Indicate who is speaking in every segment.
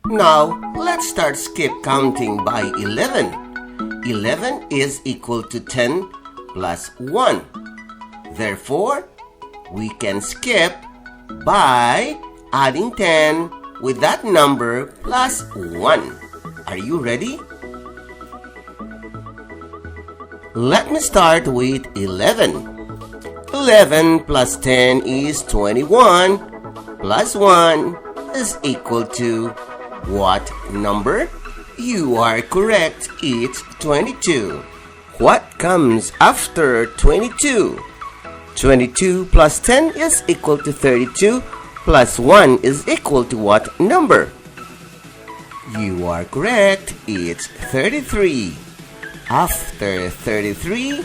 Speaker 1: Now, let's start skip counting by 11. 11 is equal to 10 plus 1. Therefore, we can skip by adding 10 with that number plus 1. Are you ready? Let me start with 11. 11 plus 10 is 21, plus 1 is equal to what number? You are correct, it's 22. What comes after 22? 22 plus 10 is equal to 32, plus 1 is equal to what number? You are correct, it's 33. After 33,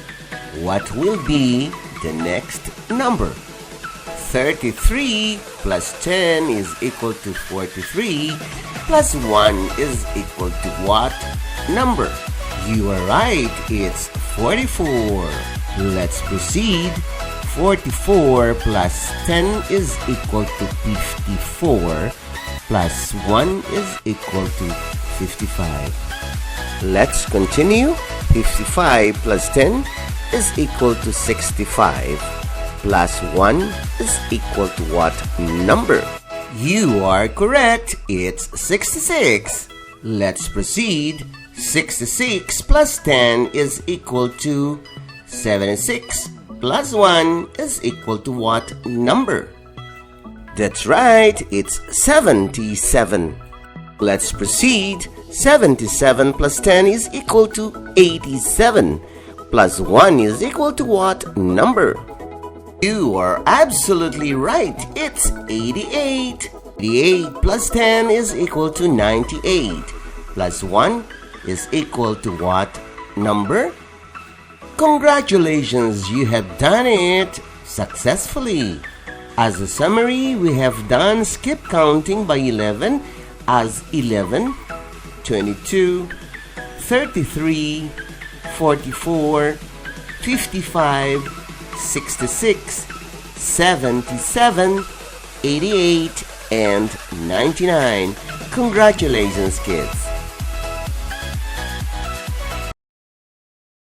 Speaker 1: what will be the next number? 33 plus 10 is equal to 43, plus 1 is equal to what number? You are right, it's 44. Let's proceed. 44 plus 10 is equal to 54, plus 1 is equal to 55. Let's continue. 55 plus 10 is equal to 65, plus 1 is equal to what number? You are correct, it's 66. Let's proceed. 66 plus 10 is equal to 76, plus 1 is equal to what number? That's right, it's 77. Let's proceed. 77 plus 10 is equal to 87, plus 1 is equal to what number? You are absolutely right, it's 88. 88 plus 10 is equal to 98, plus 1 is equal to what number? Congratulations, you have done it successfully. As a summary, we have done skip counting by 11 as 11, 22, 33, 44, 55, 66, 77, 88, and 99. Congratulations, kids!